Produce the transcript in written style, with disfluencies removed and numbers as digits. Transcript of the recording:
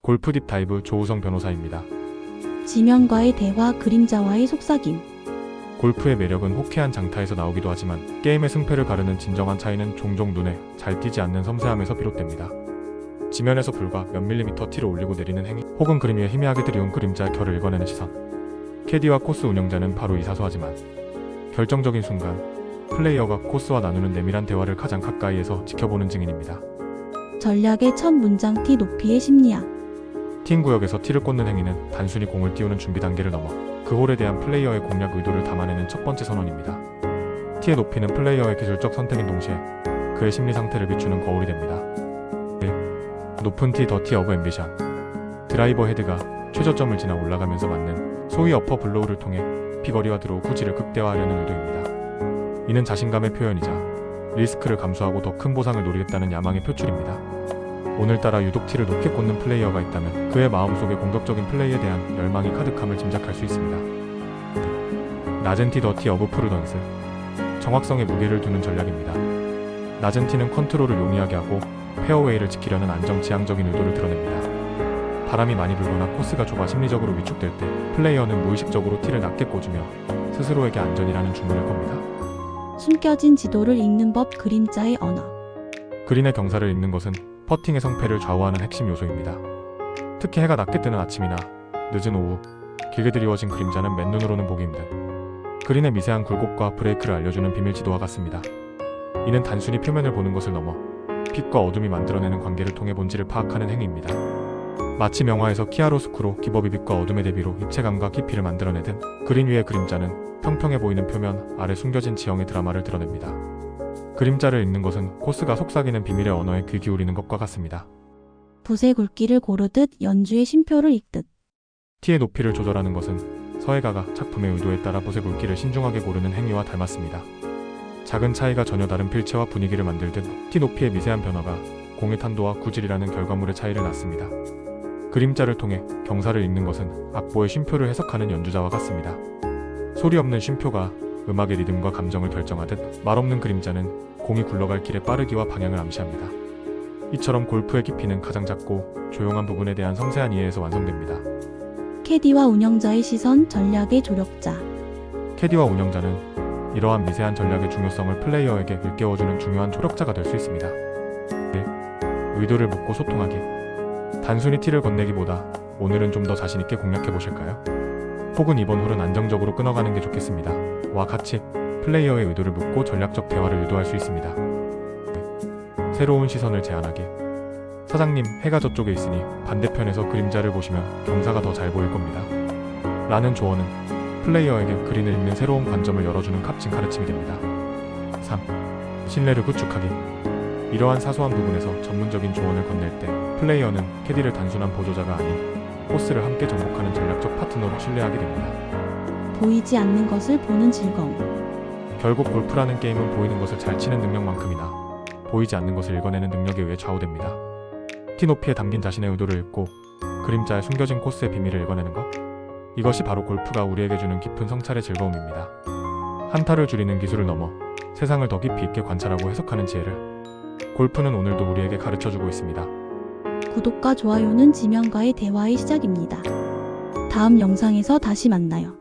골프 딥다이브 조우성 변호사입니다. 지면과의 대화, 그림자와의 속삭임. 골프의 매력은 호쾌한 장타에서 나오기도 하지만 게임의 승패를 가르는 진정한 차이는 종종 눈에 잘 띄지 않는 섬세함에서 비롯됩니다. 지면에서 불과 몇 밀리미터 티를 올리고 내리는 행위, 혹은 그림 위에 희미하게 드리운 그림자의 결을 읽어내는 시선. 캐디와 코스 운영자는 바로 이 사소하지만 결정적인 순간, 플레이어가 코스와 나누는 내밀한 대화를 가장 가까이에서 지켜보는 증인입니다. 전략의 첫 문장, 티 높이의 심리학. 팀 구역에서 티를 꽂는 행위는 단순히 공을 띄우는 준비 단계를 넘어 그 홀에 대한 플레이어의 공략 의도를 담아내는 첫 번째 선언입니다. 티의 높이는 플레이어의 기술적 선택인 동시에 그의 심리 상태를 비추는 거울이 됩니다. 1. 높은 티, 더 티 오브 앰비션. 드라이버 헤드가 최저점을 지나 올라가면서 맞는 소위 어퍼 블로우를 통해 피거리와 드로우 구질을 극대화하려는 의도입니다. 이는 자신감의 표현이자 리스크를 감수하고 더 큰 보상을 노리겠다는 야망의 표출입니다. 오늘따라 유독 티를 높게 꽂는 플레이어가 있다면 그의 마음속에 공격적인 플레이에 대한 열망이 가득함을 짐작할 수 있습니다. 낮은 티, 더 티 오브 프루던스. 정확성에 무게를 두는 전략입니다. 낮은 티는 컨트롤을 용이하게 하고 페어웨이를 지키려는 안정지향적인 의도를 드러냅니다. 바람이 많이 불거나 코스가 좁아 심리적으로 위축될 때 플레이어는 무의식적으로 티를 낮게 꽂으며 스스로에게 안전이라는 주문을 겁니다. 숨겨진 지도를 읽는 법, 그림자의 언어. 그린의 경사를 읽는 것은 퍼팅의 성패를 좌우하는 핵심 요소입니다. 특히 해가 낮게 뜨는 아침이나 늦은 오후, 길게 드리워진 그림자는 맨눈으로는 보기 힘든 그린의 미세한 굴곡과 브레이크를 알려주는 비밀 지도와 같습니다. 이는 단순히 표면을 보는 것을 넘어 빛과 어둠이 만들어내는 관계를 통해 본질을 파악하는 행위입니다. 마치 명화에서 키아로스쿠로 기법이 빛과 어둠의 대비로 입체감과 깊이를 만들어내듯 그린 위의 그림자는 평평해 보이는 표면 아래 숨겨진 지형의 드라마를 드러냅니다. 그림자를 읽는 것은 코스가 속삭이는 비밀의 언어에 귀 기울이는 것과 같습니다. 붓의 굵기를 고르듯 연주의 쉼표를 읽듯. 티의 높이를 조절하는 것은 서예가가 작품의 의도에 따라 붓의 굵기를 신중하게 고르는 행위와 닮았습니다. 작은 차이가 전혀 다른 필체와 분위기를 만들듯 티 높이의 미세한 변화가 공의 탄도와 구질이라는 결과물의 차이를 낳습니다. 그림자를 통해 경사를 읽는 것은 악보의 쉼표를 해석하는 연주자와 같습니다. 소리 없는 쉼표가 음악의 리듬과 감정을 결정하듯 말없는 그림자는 공이 굴러갈 길의 빠르기와 방향을 암시합니다. 이처럼 골프의 깊이는 가장 작고 조용한 부분에 대한 섬세한 이해에서 완성됩니다. 캐디와 운영자의 시선, 전략의 조력자. 캐디와 운영자는 이러한 미세한 전략의 중요성을 플레이어에게 일깨워주는 중요한 조력자가 될 수 있습니다. 1. 의도를 묻고 소통하기. 단순히 티를 건네기보다 오늘은 좀 더 자신있게 공략해보실까요? 혹은 이번 홀은 안정적으로 끊어가는 게 좋겠습니다. 와 같이 플레이어의 의도를 묻고 전략적 대화를 유도할 수 있습니다. 새로운 시선을 제안하기. 사장님, 해가 저쪽에 있으니 반대편에서 그림자를 보시면 경사가 더 잘 보일 겁니다. 라는 조언은 플레이어에게 그린을 읽는 새로운 관점을 열어주는 값진 가르침이 됩니다. 3. 신뢰를 구축하기. 이러한 사소한 부분에서 전문적인 조언을 건넬 때 플레이어는 캐디를 단순한 보조자가 아닌 코스를 함께 정복하는 전략적 파트너로 신뢰하게 됩니다. 보이지 않는 것을 보는 즐거움. 결국 골프라는 게임은 보이는 것을 잘 치는 능력만큼이나 보이지 않는 것을 읽어내는 능력에 의해 좌우됩니다. 티 높이에 담긴 자신의 의도를 읽고 그림자에 숨겨진 코스의 비밀을 읽어내는 것. 이것이 바로 골프가 우리에게 주는 깊은 성찰의 즐거움입니다. 한타를 줄이는 기술을 넘어 세상을 더 깊이 있게 관찰하고 해석하는 지혜를 골프는 오늘도 우리에게 가르쳐주고 있습니다. 구독과 좋아요는 지면과의 대화의 시작입니다. 다음 영상에서 다시 만나요.